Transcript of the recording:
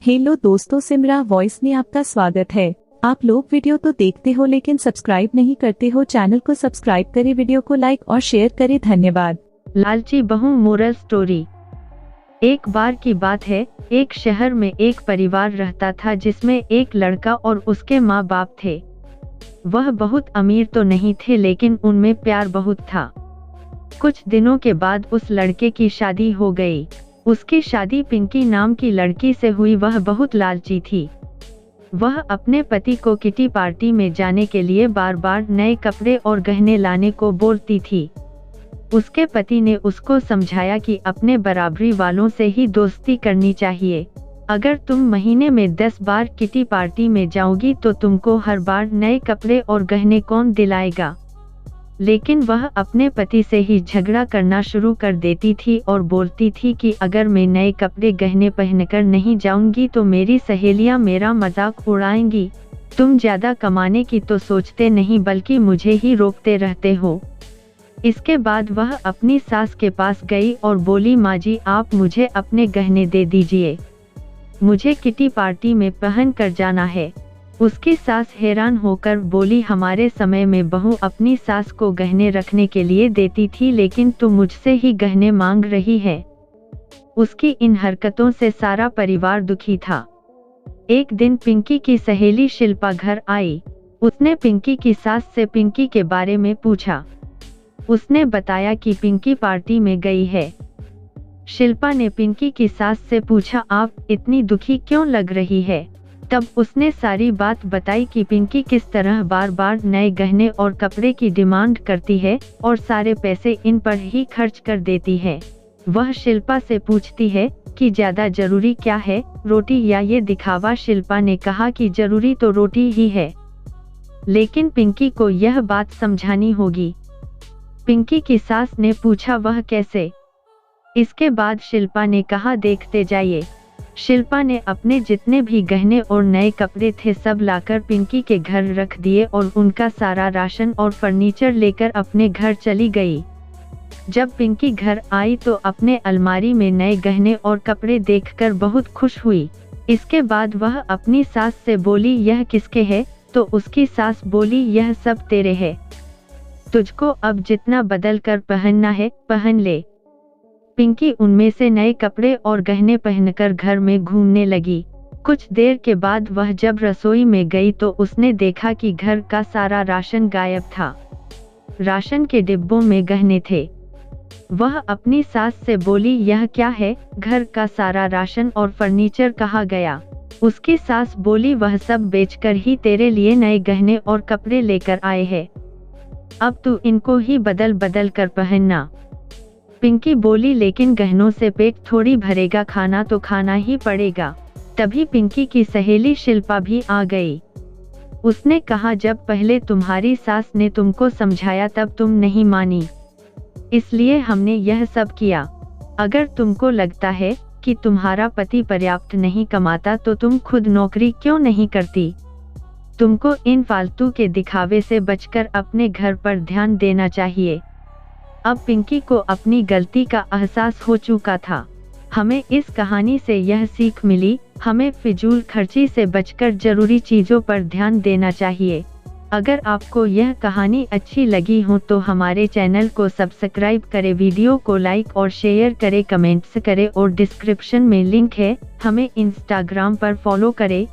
Hello दोस्तों, Simra voice में आपका स्वागत है। आप लोग वीडियो तो देखते हो लेकिन सब्सक्राइब नहीं करते हो। चैनल को सब्सक्राइब करें, वीडियो को लाइक और शेयर करें। धन्यवाद। लालची बहू मोरल स्टोरी। एक बार की बात है, एक शहर में एक परिवार रहता था जिसमें एक लड़का और उसके माँ बाप थे। वह बहुत अमीर तो नहीं थे लेकिन उनमें प्यार बहुत था। कुछ दिनों के बाद उस लड़के की शादी हो गई। उसकी शादी पिंकी नाम की लड़की से हुई। वह बहुत लालची थी। वह अपने पति को किटी पार्टी में जाने के लिए बार बार नए कपड़े और गहने लाने को बोलती थी। उसके पति ने उसको समझाया कि अपने बराबरी वालों से ही दोस्ती करनी चाहिए। अगर तुम महीने में 10 बार किटी पार्टी में जाओगी तो तुमको हर बार नए कपड़े और गहने कौन दिलाएगा। लेकिन वह अपने पति से ही झगड़ा करना शुरू कर देती थी और बोलती थी कि अगर मैं नए कपड़े गहने पहनकर नहीं जाऊंगी तो मेरी सहेलियां मेरा मजाक उड़ाएंगी। तुम ज्यादा कमाने की तो सोचते नहीं बल्कि मुझे ही रोकते रहते हो। इसके बाद वह अपनी सास के पास गई और बोली, माँ जी आप मुझे अपने गहने दे दीजिए, मुझे किटी पार्टी में पहन कर जाना है। उसकी सास हैरान होकर बोली, हमारे समय में बहू अपनी सास को गहने रखने के लिए देती थी लेकिन तू मुझसे ही गहने मांग रही है। उसकी इन हरकतों से सारा परिवार दुखी था। एक दिन पिंकी की सहेली शिल्पा घर आई। उसने पिंकी की सास से पिंकी के बारे में पूछा। उसने बताया कि पिंकी पार्टी में गई है। शिल्पा ने पिंकी की सास से पूछा, आप इतनी दुखी क्यों लग रही है। तब उसने सारी बात बताई कि पिंकी किस तरह बार बार नए गहने और कपड़े की डिमांड करती है और सारे पैसे इन पर ही खर्च कर देती है। वह शिल्पा से पूछती है कि ज्यादा जरूरी क्या है, रोटी या ये दिखावा। शिल्पा ने कहा कि जरूरी तो रोटी ही है, लेकिन पिंकी को यह बात समझानी होगी। पिंकी की सास ने पूछा, वह कैसे। इसके बाद शिल्पा ने कहा, देखते जाइए। शिल्पा ने अपने जितने भी गहने और नए कपड़े थे सब लाकर पिंकी के घर रख दिए और उनका सारा राशन और फर्नीचर लेकर अपने घर चली गई। जब पिंकी घर आई तो अपने अलमारी में नए गहने और कपड़े देखकर बहुत खुश हुई। इसके बाद वह अपनी सास से बोली, यह किसके है। तो उसकी सास बोली, यह सब तेरे है, तुझको अब जितना बदल कर पहनना है पहन ले। पिंकी उनमें से नए कपड़े और गहने पहनकर घर में घूमने लगी। कुछ देर के बाद वह जब रसोई में गई तो उसने देखा कि घर का सारा राशन गायब था। राशन के डिब्बों में गहने थे। वह अपनी सास से बोली, यह क्या है, घर का सारा राशन और फर्नीचर कहाँ गया। उसकी सास बोली, वह सब बेचकर ही तेरे लिए नए गहने और कपड़े लेकर आए हैं, अब तू इनको ही बदल बदल कर पहनना। पिंकी बोली, लेकिन गहनों से पेट थोड़ी भरेगा, खाना तो खाना ही पड़ेगा। तभी पिंकी की सहेली शिल्पा भी आ गई। उसने कहा, जब पहले तुम्हारी सास ने तुमको समझाया तब तुम नहीं मानी, इसलिए हमने यह सब किया। अगर तुमको लगता है कि तुम्हारा पति पर्याप्त नहीं कमाता तो तुम खुद नौकरी क्यों नहीं करती। तुमको इन फालतू के दिखावे से बचकर अपने घर पर ध्यान देना चाहिए। अब पिंकी को अपनी गलती का एहसास हो चुका था। हमें इस कहानी से यह सीख मिली, हमें फिजूल खर्ची से बचकर जरूरी चीजों पर ध्यान देना चाहिए। अगर आपको यह कहानी अच्छी लगी हो तो हमारे चैनल को सब्सक्राइब करें, वीडियो को लाइक और शेयर करें, कमेंट्स करें और डिस्क्रिप्शन में लिंक है, हमें इंस्टाग्राम पर फॉलो करें।